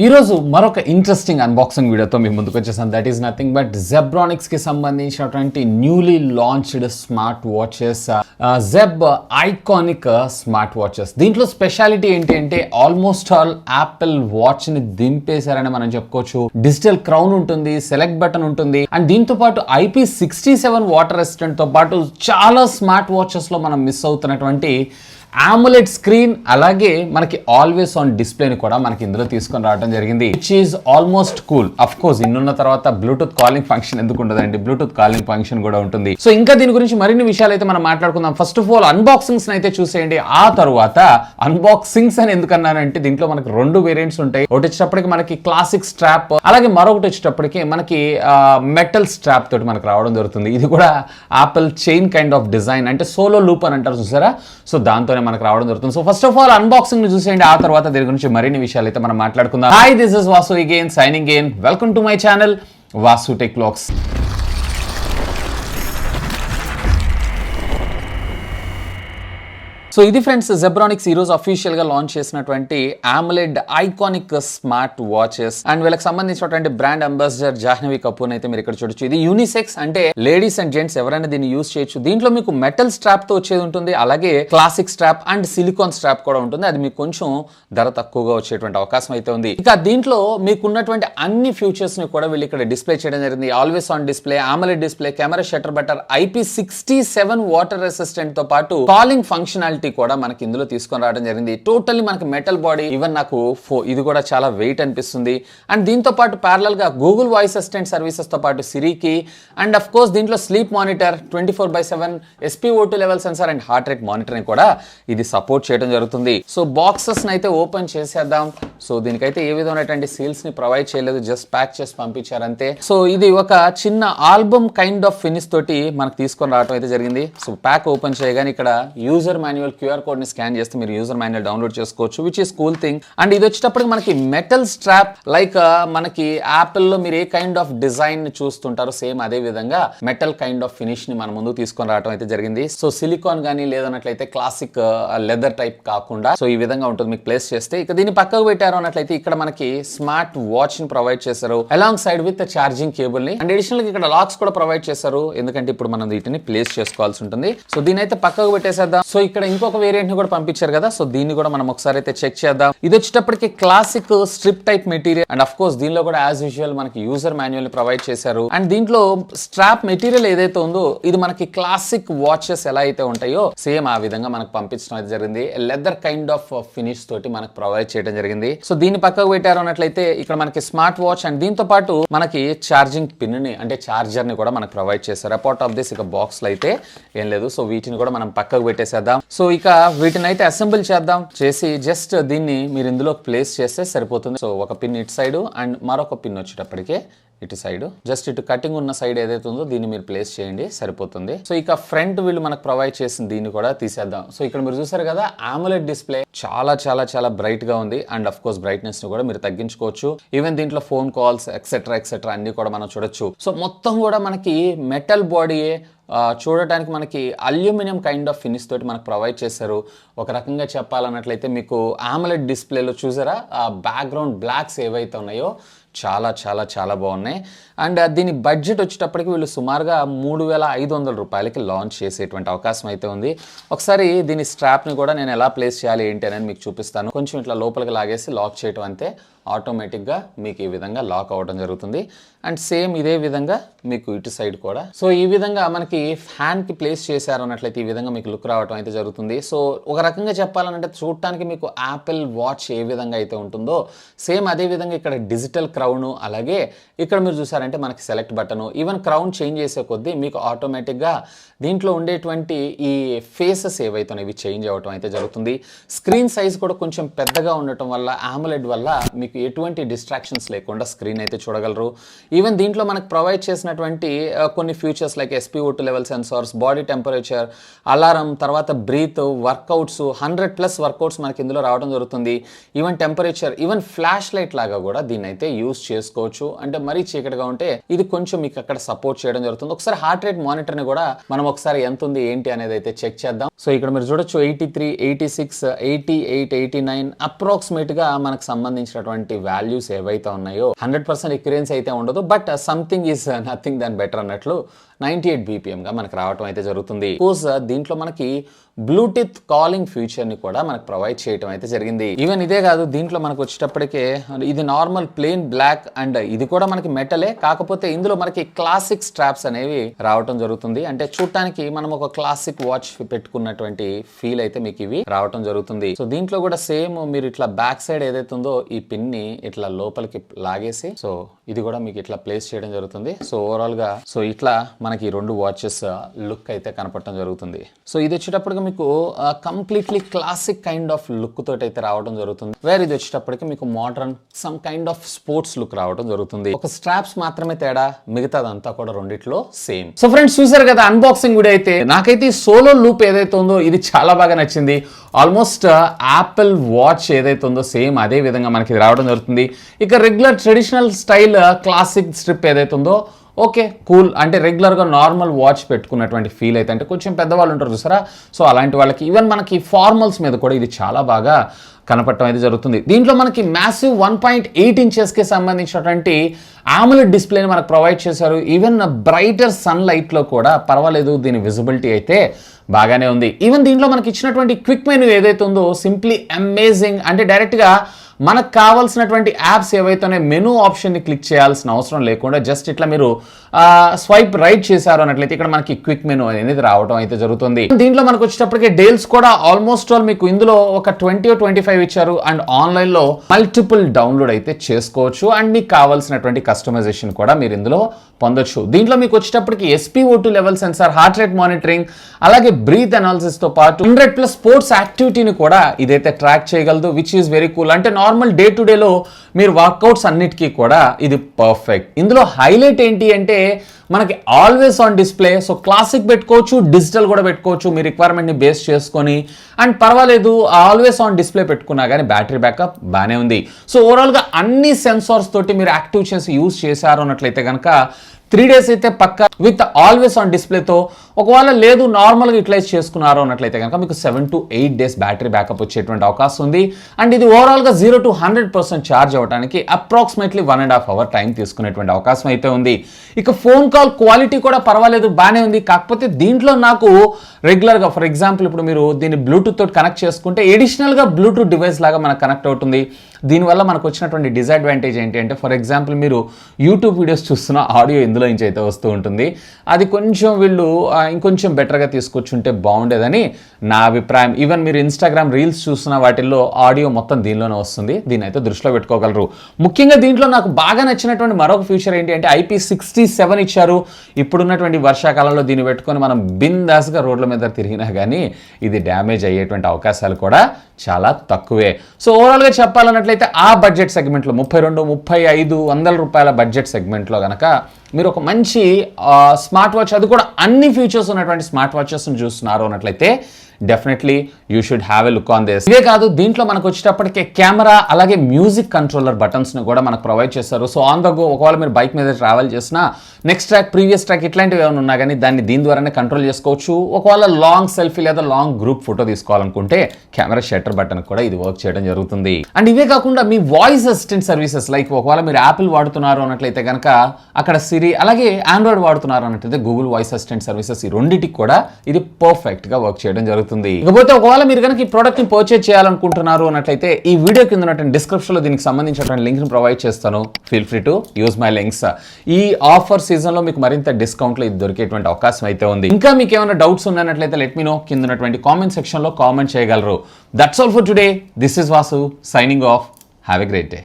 ఈరోజు మరొక interesting unboxing వీడియోతో మీ ముందుకు వచ్చేసాను. దట్ ఈస్ నథింగ్ బట్ జెబ్రానిక్స్కి సంబంధించినటువంటి newly launched smart watches, Jeb iconic smart watches. దీంట్లో స్పెషాలిటీ ఏంటి అంటే ఆల్మోస్ట్ ఆల్ యాపిల్ వాచ్ని దింపేశారని మనం చెప్పుకోవచ్చు. డిజిటల్ క్రౌన్ ఉంటుంది, సెలెక్ట్ బటన్ ఉంటుంది, అండ్ దీంతో పాటు IP67 వాటర్ రెసిస్టెంట్తో పాటు చాలా స్మార్ట్ వాచెస్లో మనం మిస్ అవుతున్నటువంటి AMOLED స్క్రీన్, అలాగే మనకి ఆల్వేస్ ఆన్ డిస్ప్లేని కూడా మనకి ఇందులో తీసుకొని రావడం జరిగింది, which is almost cool. Of course ఇన్నున్న తర్వాత బ్లూటూత్ కాలింగ్ ఫంక్షన్ ఎందుకు ఉండదండి, బ్లూటూత్ కాలింగ్ ఫంక్షన్ కూడా ఉంటుంది. సో ఇంకా దీని గురించి మరిన్ని విషయాలు అయితే మనం మాట్లాడుకుందాం. ఫస్ట్ ఆఫ్ ఆల్ అన్బాక్సింగ్స్ అయితే చూసేయండి. ఆ తర్వాత అన్బాక్సింగ్స్ అని ఎందుకన్నానంటే దీంట్లో మనకి రెండు వేరియంట్స్ ఉంటాయి. ఒకటి వచ్చేటప్పటికి మనకి క్లాసిక్ స్ట్రాప్, అలాగే మరొకటి వచ్చేటప్పటికి మనకి మెటల్ స్ట్రాప్ తోటి మనకు రావడం జరుగుతుంది. ఇది కూడా Apple chain kind of design, అంటే సోలో లూప్ అని అంటారు చూసారా, సో దాంతో మనకు రావడం జరుగుతుంది. So first of all unboxing ని చూసేయండి. ఆ తర్వాత దీని గురించి మరిన్ని విషయాలు అయితే మనం మాట్లాడుకుందాం. Hi, this is Vasu again signing in. Welcome to my channel Vasu tech vlogs. So ఇది ఫ్రెండ్స్ జెబ్రానిక్స్ ఈ రోజు అఫీషియల్ గా లాంచ్ చేసినటువంటి AMOLED iconic smart watches, and వీళ్ళకి సంబంధించినటువంటి బ్రాండ్ అంబాసిడర్ జాహ్నవి కపూర్ అయితే మీరు ఇక్కడ చూడొచ్చు. ఇది యూనిసెక్స్, అంటే లేడీస్ అండ్ జెంట్స్ ఎవరైనా దీన్ని యూజ్ చేయొచ్చు. దీంట్లో మీకు మెటల్ స్ట్రాప్ తో వచ్చేది ఉంటుంది, అలాగే classic strap and silicon strap కూడా ఉంటుంది. అది మీకు కొంచెం ధర తక్కువగా వచ్చేటువంటి అవకాశం అయితే ఉంది. ఇక దీంట్లో మీకు ఉన్నటువంటి అన్ని ఫ్యూచర్స్ ని కూడా వీళ్ళు ఇక్కడ డిస్ప్లే చేయడం జరిగింది. Always on display, AMOLED display, camera shutter button, IP67 water resistant తో పాటు కాలింగ్ ఫంక్షనాలిటీ కూడా మనకి ఇందులో తీసుకొని రావడం జరిగింది. టోటల్లీ మనకి మెటల్ బాడీ, ఈవెన్ నాకు ఇది కూడా చాలా వెయిట్ అనిపిస్తుంది. అండ్ దీంతో పాటు ప్యారలల్ గా గూగుల్ వాయిస్ అసిస్టెంట్ సర్వీసెస్ తో పాటు సిరికి, అండ్ అఫ్ కోర్స్ దీంట్లో sleep monitor, 24/7 SpO2 level censor and heart rate monitoring కూడా ఇది సపోర్ట్ చేయడం జరుగుతుంది. సో బాక్సెస్ అయితే ఓపెన్ చేసేద్దాం. సో దీనికైతే ఏ విధమైనటువంటి సీల్స్ ని ప్రొవైడ్ చేయలేదు, జస్ట్ ప్యాక్ చేసి పంపించారు అంతే. సో ఇది ఒక చిన్న ఆల్బమ్ కైండ్ ఆఫ్ ఫినిష్ తోటి మనకు తీసుకొని రావడం అయితే జరిగింది. సో ప్యాక్ ఓపెన్ చేయగానే ఇక్కడ యూజర్ మాన్యువల్ QR కోడ్ ని స్కాన్ చేస్తే మీరు యూజర్ మాన్యువల్ డౌన్లోడ్ చేసుకోవచ్చు, which is cool thing. And ఇది వచ్చేటప్పటికి మనకి మెటల్ స్ట్రాప్, లైక్ మనకి యాపిల్ లో మీరు ఏ కైండ్ ఆఫ్ డిజైన్ చూస్తుంటారో సేమ్ అదే విధంగా మెటల్ కైండ్ ఆఫ్ ఫినిష్ ని మన ముందు తీసుకొని రావడం అయితే జరిగింది. సో సిలికాన్ గానీ లేదన్నట్లయితే క్లాసిక్ లెదర్ టైప్ కాకుండా సో ఈ విధంగా ఉంటుంది మీకు ప్లేస్ చేస్తే. ఇక దీన్ని పక్కకు పెట్టారు అన్నట్లయితే ఇక్కడ మనకి స్మార్ట్ వాచ్ ని ప్రొవైడ్ చేశారు along side with charging cable ని, అండ్ అడిషనల్ గా ఇక్కడ లాక్స్ కూడా ప్రొవైడ్ చేశారు, ఎందుకంటే ఇప్పుడు మనం వీటిని ప్లేస్ చేసుకోవాల్సి ఉంటుంది. సో దీని అయితే పక్కకు పెట్టేసేద్దాం. సో ఇక్కడ ఇంకొక వేరియంట్ ని కూడా పంపించారు కదా, సో దీన్ని కూడా మనం ఒకసారి అయితే చెక్ చేద్దాం. ఇది వచ్చేటప్పటికి classic strip type material, and of course దీనిలో కూడా యాజ్ యూజువల్ మనకి యూజర్ మాన్యువల్ ని ప్రొవైడ్ చేశారు. అండ్ దీంట్లో స్ట్రాప్ మెటీరియల్ ఏదైతే ఉందో ఇది మనకి క్లాసిక్ వాచెస్ ఎలా అయితే ఉంటాయో సేమ్ ఆ విధంగా మనకు పంపించడం అయితే జరిగింది. లెదర్ కైండ్ ఆఫ్ ఫినిష్ తోటి మనకు ప్రొవైడ్ చేయడం జరిగింది. సో దీన్ని పక్కకు పెట్టారు అన్నట్లయితే ఇక్కడ మనకి స్మార్ట్ వాచ్ అండ్ దీంతో పాటు మనకి ఛార్జింగ్ పిన్ ని, అంటే చార్జర్ ని కూడా మనకు ప్రొవైడ్ చేశారు. అపార్ట్ ఆఫ్ దిస్ ఇక బాక్స్ లో అయితే ఏం లేదు. సో వీటిని కూడా మనం పక్కకు పెట్టేసేద్దాం. సో ఇక వీటిని అయితే అసెంబుల్ చేద్దాం. చేసి జస్ట్ దీన్ని మీరు ఇందులో ప్లేస్ చేస్తే సరిపోతుంది. సో ఒక పిన్ ఇటు సైడ్ అండ్ మరొక పిన్ వచ్చేటప్పటికే ఇటు సైడ్, జస్ట్ ఇటు కటింగ్ ఉన్న సైడ్ ఏదైతే ఉందో దీన్ని మీరు ప్లేస్ చేయండి, సరిపోతుంది. సో ఇక ఫ్రంట్ వీళ్ళు మనకు ప్రొవైడ్ చేసిన దీన్ని కూడా తీసేద్దాం. సో ఇక్కడ మీరు చూసారు కదా AMOLED డిస్ప్లే చాలా చాలా చాలా బ్రైట్ గా ఉంది, అండ్ అఫ్ కోర్స్ బ్రైట్నెస్ ని కూడా మీరు తగ్గించుకోవచ్చు. ఈవెన్ దీంట్లో ఫోన్ కాల్స్ ఎక్సెట్రా అన్ని కూడా మనం చూడొచ్చు. సో మొత్తం కూడా మనకి మెటల్ బాడీయే, చూడటానికి మనకి అల్యూమినియం కైండ్ ఆఫ్ ఫినిష్ తోటి మనకు ప్రొవైడ్ చేశారు. ఒక రకంగా చెప్పాలన్నట్లయితే మీకు AMOLED డిస్ప్లేలో చూసారా ఆ బ్యాక్గ్రౌండ్ బ్లాక్స్ ఏవైతే ఉన్నాయో చాలా చాలా చాలా బాగున్నాయి. అండ్ దీని బడ్జెట్ వచ్చేటప్పటికి వీళ్ళు సుమారుగా 3,500 రూపాయలకి లాంచ్ చేసేటువంటి అవకాశం అయితే ఉంది. ఒకసారి దీని స్ట్రాప్ని కూడా నేను ఎలా ప్లేస్ చేయాలి ఏంటి అనేది మీకు చూపిస్తాను. కొంచెం ఇట్లా లోపలికి లాగేసి లాక్ చేయటం అంతే, ఆటోమేటిక్గా మీకు ఈ విధంగా లాక్ అవ్వడం జరుగుతుంది. అండ్ సేమ్ ఇదే విధంగా మీకు ఇటు సైడ్ కూడా సో ఈ విధంగా మనకి హ్యాండ్కి ప్లేస్ చేశారు అన్నట్లయితే ఈ విధంగా మీకు లుక్ రావడం అయితే జరుగుతుంది. సో ఒక రకంగా చెప్పాలంటే చూడటానికి మీకు యాపిల్ వాచ్ ఏ విధంగా అయితే ఉంటుందో సేమ్ అదే విధంగా ఇక్కడ డిజిటల్ క్రౌన్, అలాగే ఇక్కడ మీరు చూసారంటే మనకి select button, even crown change చేసే కొద్దీ మీకు ఆటోమేటిక్గా దీంట్లో ఉండేటువంటి ఈ ఫేసెస్ ఏవైతే ఇవి చేంజ్ అవ్వటం అయితే జరుగుతుంది. స్క్రీన్ సైజ్ కూడా కొంచెం పెద్దగా ఉండటం వల్ల AMOLED వల్ల మీకు ఎటువంటి డిస్ట్రాక్షన్స్ లేకుండా స్క్రీన్ అయితే చూడగలరు. ఈవెన్ దీంట్లో మనకు ప్రొవైడ్ చేసినటువంటి కొన్ని features like SpO2 level sensors, body temperature, alarm, తర్వాత బ్రీత్, వర్కౌట్స్, 100+ వర్కౌట్స్ మనకి ఇందులో రావడం జరుగుతుంది. Even temperature, even flash light లాగా కూడా దీన్ని అయితే యూజ్ చేసుకోవచ్చు. అంటే మరీ చీకటిగా ఉంటే ఇది కొంచెం మీకు అక్కడ సపోర్ట్ చేయడం జరుగుతుంది. ఒకసారి హార్ట్ రేట్ మానిటర్ని కూడా మనం ఒకసారి ఎంత ఉంది ఏంటి అనేది అయితే చెక్ చేద్దాం. సో ఇక్కడ మీరు చూడొచ్చు 83, 86, 88, 89 అప్రాక్సిమేట్ గా మనకు సంబంధించినటువంటి ఉన్నటువంటి వాల్యూస్ ఏవైతే ఉన్నాయో 100% ఎక్స్పీరియన్స్ అయితే ఉండదు, but something is nothing than better అన్నట్లు 98 BPM గా మనకు రావడం అయితే జరుగుతుంది. కోర్స్ దీంట్లో మనకి బ్లూటూత్ కాలింగ్ ఫీచర్ ని కూడా మనకు ప్రొవైడ్ చేయడం అయితే జరిగింది. ఈవెన్ ఇదే కాదు, దీంట్లో మనకు వచ్చేటప్పటికే ఇది నార్మల్ ప్లెయిన్ బ్లాక్ అండ్ ఇది కూడా మనకి మెటలే, కాకపోతే ఇందులో మనకి క్లాసిక్ స్ట్రాప్స్ అనేవి రావడం జరుగుతుంది. అంటే చూడటానికి మనం ఒక క్లాసిక్ వాచ్ పెట్టుకున్నటువంటి ఫీల్ అయితే మీకు ఇవి రావడం జరుగుతుంది. సో దీంట్లో కూడా సేమ్ మీరు ఇట్లా బ్యాక్ సైడ్ ఏదైతే ఉందో ఈ పిన్ ని ఇట్లా లోపలికి లాగేసి సో ఇది కూడా మీకు ఇట్లా ప్లేస్ చేయడం జరుగుతుంది. సో ఓవరాల్ గా సో ఇట్లా మనకి 2 వాచెస్ లుక్ అయితే కనపడటం జరుగుతుంది. సో ఇది వచ్చేటప్పటికి మీకు completely classic kind of look తోటి అయితే రావడం జరుగుతుంది. వేరే ఇది వచ్చేటప్పటికి మీకు modern some kind of sports look రావడం జరుగుతుంది. ఒక స్ట్రాప్స్ మాత్రమే తేడా, మిగతాదంతా కూడా రెండిట్లో సేమ్. సో ఫ్రెండ్స్ చూసారు కదా అన్బాక్సింగ్ వీడియో అయితే. నాకైతే సోలో లూప్ ఏదైతే ఉందో ఇది చాలా బాగా నచ్చింది. ఆల్మోస్ట్ యాపిల్ వాచ్ ఏదైతే ఉందో సేమ్ అదే విధంగా మనకి రావడం జరుగుతుంది. ఇక regular traditional style classic strip ఏదైతే ఉందో ఓకే కూల్, అంటే రెగ్యులర్గా నార్మల్ వాచ్ పెట్టుకున్నటువంటి ఫీల్ అయితే, అంటే కొంచెం పెద్దవాళ్ళు ఉంటారు చూసారా, సో అలాంటి వాళ్ళకి ఈవెన్ మనకి ఫార్మల్స్ మీద కూడా ఇది చాలా బాగా కనపడటం అయితే జరుగుతుంది. దీంట్లో మనకి మ్యాసివ్ 1.8 ఇంచెస్కి సంబంధించినటువంటి AMOLED డిస్ప్లేని మనకు ప్రొవైడ్ చేశారు. ఈవెన్ బ్రైటర్ సన్ లైట్లో కూడా పర్వాలేదు, దీని విజిబిలిటీ అయితే బాగానే ఉంది. ఈవెన్ దీంట్లో మనకి ఇచ్చినటువంటి క్విక్ మెనూ ఏదైతే ఉందో సింప్లీ అమేజింగ్. అంటే డైరెక్ట్గా మనకు కావాల్సినటువంటి యాప్స్ ఏవైతేనే మెనూ ఆప్షన్ని క్లిక్ చేయాల్సిన అవసరం లేకుండా జస్ట్ ఇట్లా మీరు స్వైప్ రైట్ చేశారు అన్నట్లయితే ఇక్కడ మనకి క్విక్ మెనూ అనేది రావడం అయితే జరుగుతుంది. దీంట్లో మనకు వచ్చేటప్పటికే డేల్స్ కూడా ఆల్మోస్ట్ ఆల్ మీకు ఇందులో ఒక 20 or 25 ఇచ్చారు. అండ్ ఆన్లైన్లో మల్టిపుల్ డౌన్లోడ్ అయితే చేసుకోవచ్చు. అండ్ మీకు కావాల్సినటువంటి కస్టమైజేషన్ కూడా మీరు ఇందులో పొందొచ్చు. దీంట్లో మీకు వచ్చేటప్పటికి SpO2 level sensor, heart rate monitoring, అలాగే బ్రీత్ అనాలిసిస్తో పాటు 100+ స్పోర్ట్స్ యాక్టివిటీని కూడా ఇదైతే ట్రాక్ చేయగలదు, విచ్ ఈస్ వెరీ కూల్. అంటే నార్మల్ డే టు డేలో మీరు వర్కౌట్స్ అన్నిటికీ కూడా ఇది పర్ఫెక్ట్. ఇందులో హైలైట్ ఏంటి అంటే మనకి always on display. So classic పెట్టుకోవచ్చు, డిజిటల్ కూడా పెట్టుకోవచ్చు మీ రిక్వైర్మెంట్ని బేస్ చేసుకొని. అండ్ పర్వాలేదు ఆల్వేస్ ఆన్ డిస్ప్లే పెట్టుకున్నా కానీ బ్యాటరీ బ్యాకప్ బాగానే ఉంది. సో ఓవరాల్గా అన్ని సెన్సార్స్ తోటి మీరు యాక్టివ్ చేసి యూజ్ చేశారు అన్నట్లయితే కనుక 3 days అయితే పక్కా విత్ ఆల్వేస్ ఆన్ డిస్ప్లేతో. ఒకవేళ లేదు నార్మల్గా యూటిలైజ్ చేసుకున్నారు అన్నట్లయితే కనుక మీకు 7 to 8 days బ్యాటరీ బ్యాకప్ వచ్చేటువంటి అవకాశం ఉంది. అండ్ ఇది ఓవరాల్గా 0 to 100% ఛార్జ్ అవ్వడానికి అప్రాక్సిమేట్లీ 1.5 hour టైం తీసుకునేటువంటి అవకాశం అయితే ఉంది. ఇక ఫోన్ కాల్ క్వాలిటీ కూడా పర్వాలేదు, బాగానే ఉంది. కాకపోతే దీంట్లో నాకు రెగ్యులర్గా ఫర్ ఎగ్జాంపుల్ ఇప్పుడు మీరు దీన్ని బ్లూటూత్ తోటి కనెక్ట్ చేసుకుంటే ఎడిషనల్గా బ్లూటూత్ డివైస్ లాగా మనకు కనెక్ట్ అవుతుంది. దీనివల్ల మనకు వచ్చినటువంటి డిసడ్వాంటేజ్ ఏంటి అంటే ఫర్ ఎగ్జాంపుల్ మీరు యూట్యూబ్ వీడియోస్ చూస్తున్న ఆడియో ఇందులో నుంచి అయితే వస్తూ ఉంటుంది. అది కొంచెం వీళ్ళు ఇంకొంచెం బెటర్గా తీసుకొచ్చుంటే బాగుండేదని నా అభిప్రాయం. ఈవెన్ మీరు ఇన్స్టాగ్రామ్ రీల్స్ చూస్తున్న వాటిల్లో ఆడియో మొత్తం దీనిలోనే వస్తుంది. దీన్ని అయితే దృష్టిలో పెట్టుకోగలరు. ముఖ్యంగా దీంట్లో నాకు బాగా నచ్చినటువంటి మరొక ఫీచర్ ఏంటి అంటే IP67 ఇచ్చారు. ఇప్పుడున్నటువంటి వర్షాకాలంలో దీన్ని పెట్టుకొని మనం బిందాస్గా రోడ్ల మీద తిరిగినా కానీ ఇది డ్యామేజ్ అయ్యేటువంటి అవకాశాలు కూడా చాలా తక్కువే. సో ఓవరాల్గా చెప్పాలన్నట్లయితే ఆ బడ్జెట్ సెగ్మెంట్లో 32-35 రూపాయల బడ్జెట్ సెగ్మెంట్లో కనుక మీరు ఒక మంచి స్మార్ట్ వాచ్, అది కూడా అన్ని ఫీచర్స్ ఉన్నటువంటి స్మార్ట్ వాచెస్ని చూస్తున్నారు అన్నట్లయితే definitely you should have a look on this. ఇదే కాదు దీంట్లో మనకు వచ్చేటప్పటికే కెమెరా అలాగే మ్యూజిక్ కంట్రోలర్ బటన్స్ని కూడా మనకు ప్రొవైడ్ చేస్తారు. సో ఆన్ ద గో ఒకవేళ మీరు బైక్ మీద ట్రావెల్ చేసినా నెక్స్ట్ ట్రాక్, ప్రీవియస్ ట్రాక్ ఇట్లాంటివి ఏమైనా ఉన్నా కానీ దాన్ని దీని ద్వారానే కంట్రోల్ చేసుకోవచ్చు. ఒకవేళ లాంగ్ సెల్ఫీ లేదా లాంగ్ గ్రూప్ ఫోటో తీసుకోవాలనుకుంటే కెమెరా షట్టర్ బటన్ కూడా ఇది వర్క్ చేయడం జరుగుతుంది. అండ్ ఇవే కాకుండా మీ వాయిస్ అసిస్టెంట్ సర్వీసెస్ లైక్ ఒకవేళ మీరు యాపిల్ వాడుతున్నారు అన్నట్లయితే కనుక అక్కడ సిరి, అలాగే ఆండ్రాయిడ్ వాడుతున్నారు అన్నట్లయితే గూగుల్ వాయిస్ అసిస్టెంట్ సర్వీసెస్, ఈ రెండింటికి కూడా ఇది పర్ఫెక్ట్ గా వర్క్ చేయడం జరుగుతుంది. ఇకపోతే ఒకవేళ మీరు కనుక ఈ ప్రోడక్ట్ ని పర్చేజ్ చేయాలనుకుంటున్నారు అన్నట్లయితే ఈ వీడియో కింద ఉన్నటువంటి డిస్క్రిప్షన్ లో దీనికి సంబంధించినటువంటి లింక్ ని ప్రొవైడ్ చేస్తాను. Feel free to use my links. ఈ ఆఫర్ సీజన్ లో మీకు మరింత డిస్కౌంట్ లో ఇది దొరికేటువంటి అవకాశం అయితే ఉంది. ఇంకా మీకు ఏమైనా డౌట్స్ ఉన్నట్లయితే లెట్ మీ నో. కింద ఉన్నటువంటి కామెంట్ సెక్షన్ లో కామెంట్ చేయగలరు. That's all for today. This is Vasu signing off. Have a great day.